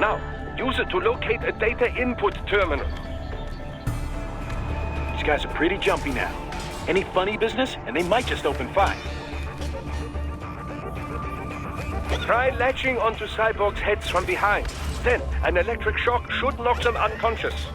Now, use it to locate a data input terminal. These guys are pretty jumpy now. Any funny business, and they might just open fire. Try latching onto Cyborg's heads from behind. Then, an electric shock should knock them unconscious.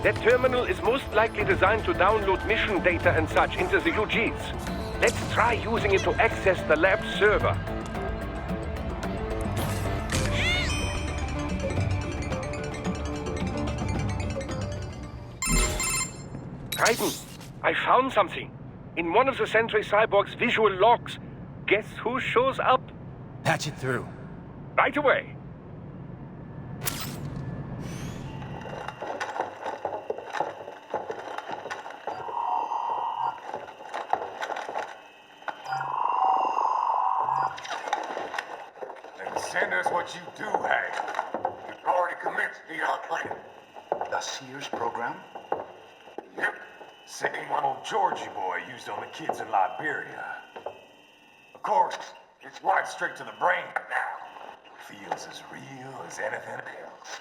That terminal is most likely designed to download mission data and such into the UGs. Let's try using it to access the lab's server. Raiden, I found something. In one of the Sentry Cyborg's visual logs. Guess who shows up? Patch it through. Right away. Then send us what you do have. You've already commenced the plan. The Sears program? Yep. Same one old Georgie boy used on the kids in Liberia. Of course, it's right straight to the brain now. Feels as real as anything else.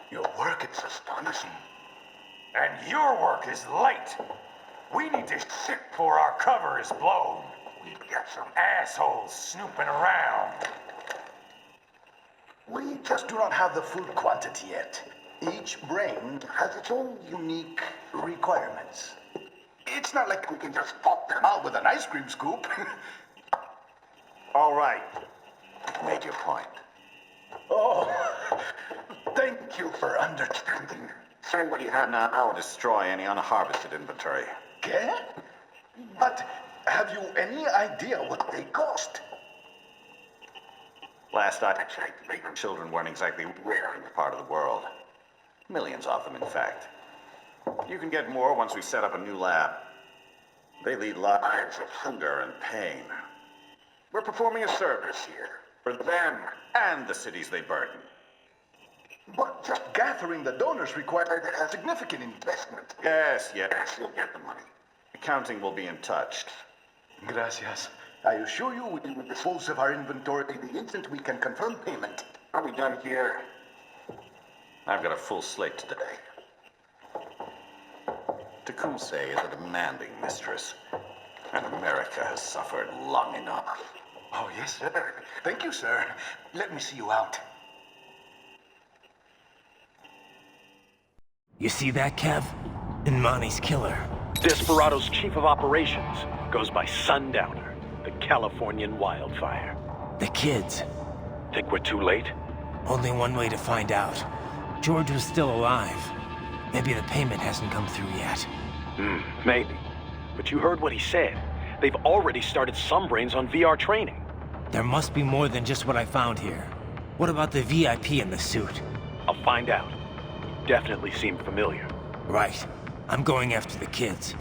Your work is astonishing. And your work is late. We need to shit before our cover is blown. We've got some assholes snooping around. We just do not have the full quantity yet. Each brain has its own unique requirements. It's not like we can just pop them out with an ice cream scoop. All right. Make your point. Oh, thank you for understanding. Send what you have now. I'll destroy any unharvested inventory. Okay? But have you any idea what they cost? Last I checked, children weren't exactly rare in this part of the world. Millions of them, in fact. You can get more once we set up a new lab. They lead lives of hunger and pain. We're performing a service here. For them and the cities they burden. But just gathering the donors required a significant investment. Yes, you'll get the money. Accounting will be in touch. Gracias. I assure you we will dispose of our inventory the instant we can confirm payment. Are we done here? I've got a full slate today. Tecumseh is a demanding mistress, and America has suffered long enough. Oh, yes, sir. Thank you, sir. Let me see you out. You see that, Kev? Inmani's killer. Desperado's chief of operations goes by Sundowner, the Californian wildfire. The kids. Think we're too late? Only one way to find out. George was still alive. Maybe the payment hasn't come through yet. Maybe. But you heard what he said. They've already started some brains on VR training. There must be more than just what I found here. What about the VIP in the suit? I'll find out. You definitely seem familiar. Right. I'm going after the kids.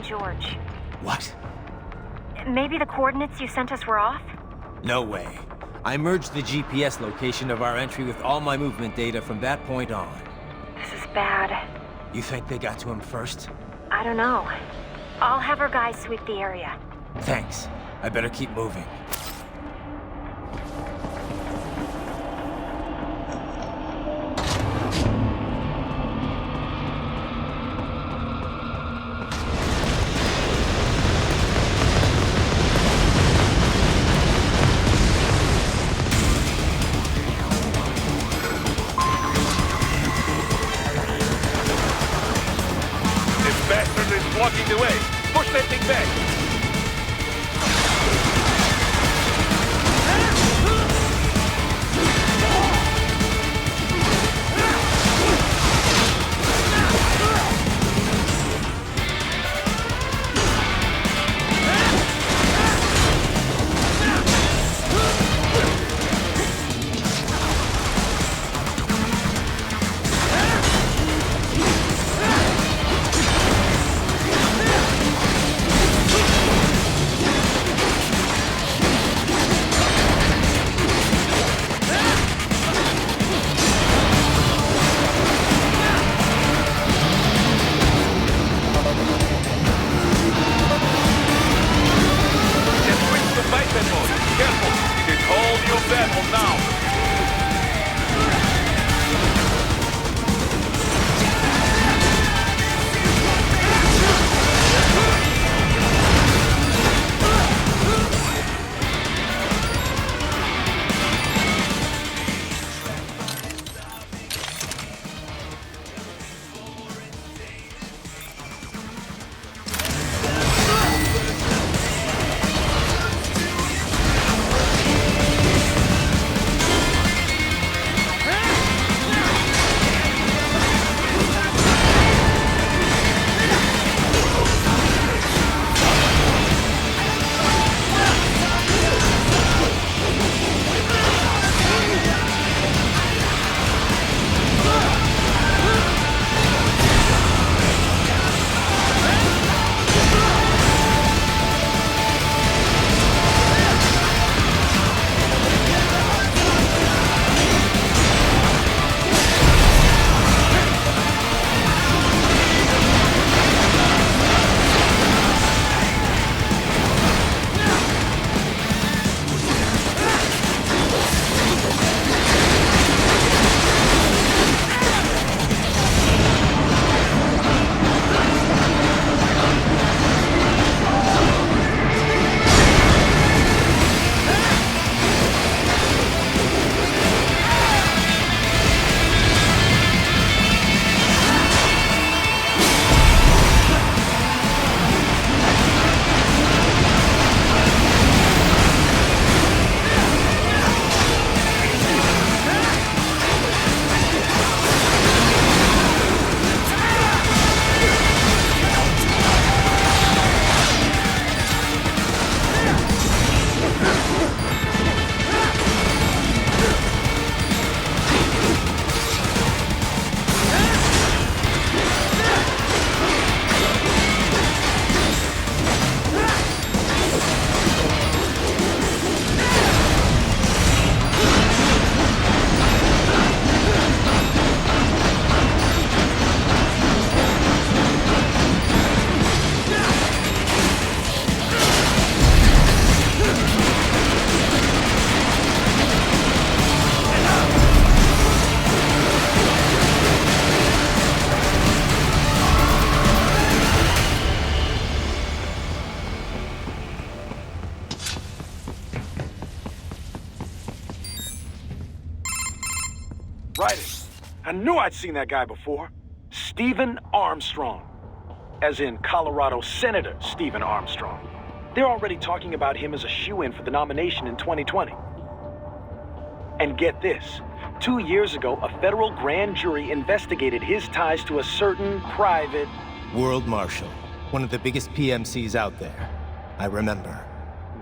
George. What? Maybe the coordinates you sent us were off? No way. I merged the GPS location of our entry with all my movement data from that point on. This is bad. You think they got to him first? I don't know. I'll have our guys sweep the area. Thanks. I better keep moving. Dispatch bastard is blocking the way. Push that thing back. Right. I knew I'd seen that guy before. Stephen Armstrong. As in Colorado Senator Stephen Armstrong. They're already talking about him as a shoo-in for the nomination in 2020. And get this. 2 years ago, a federal grand jury investigated his ties to a certain private... World Marshal. One of the biggest PMCs out there. I remember.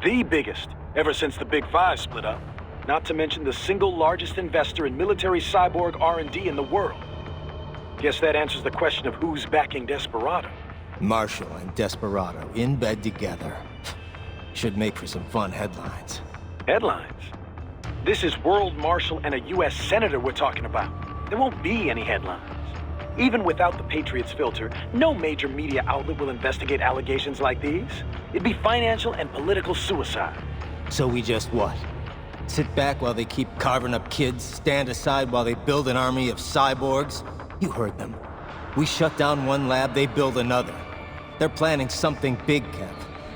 The biggest, ever since the Big Five split up. Not to mention the single largest investor in military cyborg R&D in the world. Guess that answers the question of who's backing Desperado. Marshall and Desperado in bed together. Should make for some fun headlines. Headlines? This is World Marshal and a U.S. Senator we're talking about. There won't be any headlines. Even without the Patriots filter, no major media outlet will investigate allegations like these. It'd be financial and political suicide. So we just what? Sit back while they keep carving up kids, stand aside while they build an army of cyborgs? You heard them. We shut down one lab, they build another. They're planning something big, Kev.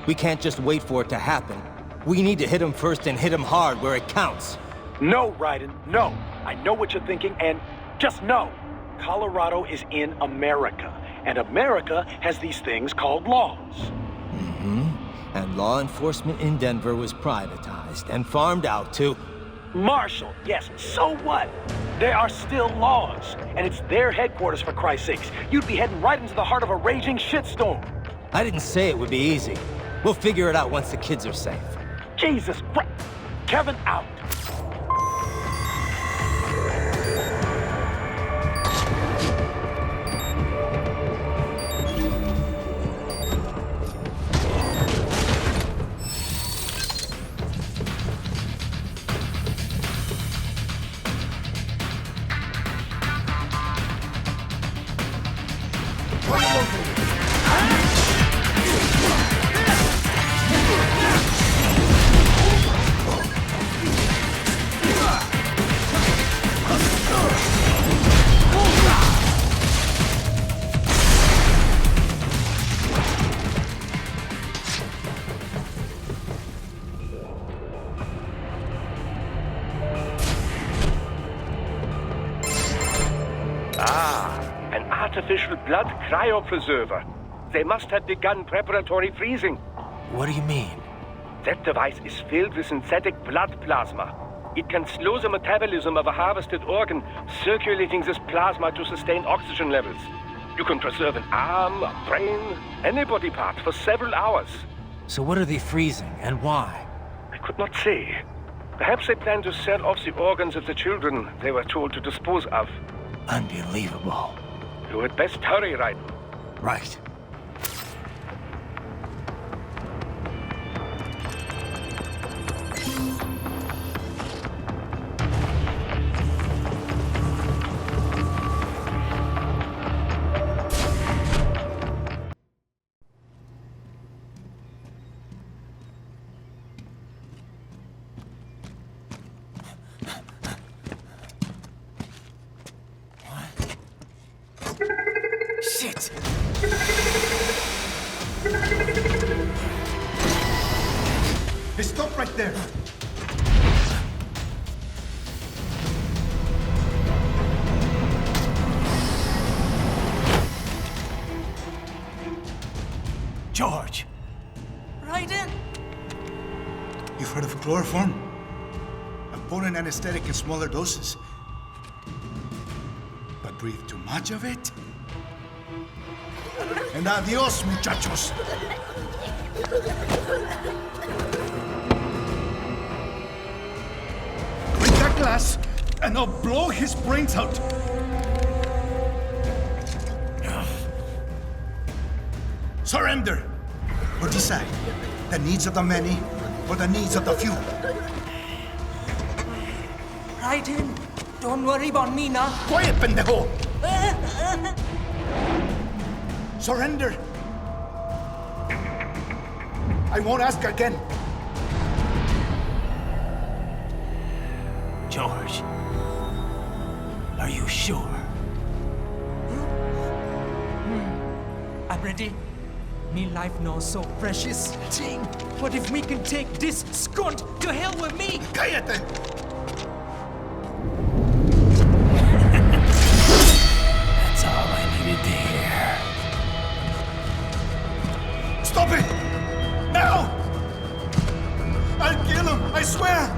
We can't just wait for it to happen. We need to hit them first and hit them hard where it counts. No, Raiden, no. I know what you're thinking, and just know. Colorado is in America, And America has these things called laws. And law enforcement in Denver was privatized and farmed out to... Marshall, yes, so what? There are still laws, and it's their headquarters, for Christ's sakes. You'd be heading right into the heart of a raging shitstorm. I didn't say it would be easy. We'll figure it out once the kids are safe. Jesus Christ. Kevin out. An artificial blood cryopreserver. They must have begun preparatory freezing. What do you mean? That device is filled with synthetic blood plasma. It can slow the metabolism of a harvested organ, circulating this plasma to sustain oxygen levels. You can preserve an arm, a brain, any body part for several hours. So what are they freezing, and why? I could not say. Perhaps they plan to sell off the organs of the children they were told to dispose of. Unbelievable. You had best hurry, Raiden. Right. Shit! Hey, stop right there. George! Raiden! You've heard of chloroform? A potent anesthetic in smaller doses. But breathe too much of it? And adios, muchachos! Break that glass, and I'll blow his brains out! Surrender! Or decide, the needs of the many, or the needs of the few. Raiden! Don't worry about me now. Quiet, pendejo! Surrender! I won't ask again. George, are you sure? I'm ready. Me life now so precious. Ting, what if we can take this skunt to hell with me? Cállate! That's all I needed to hear. Stop it! Now! I'll kill him, I swear!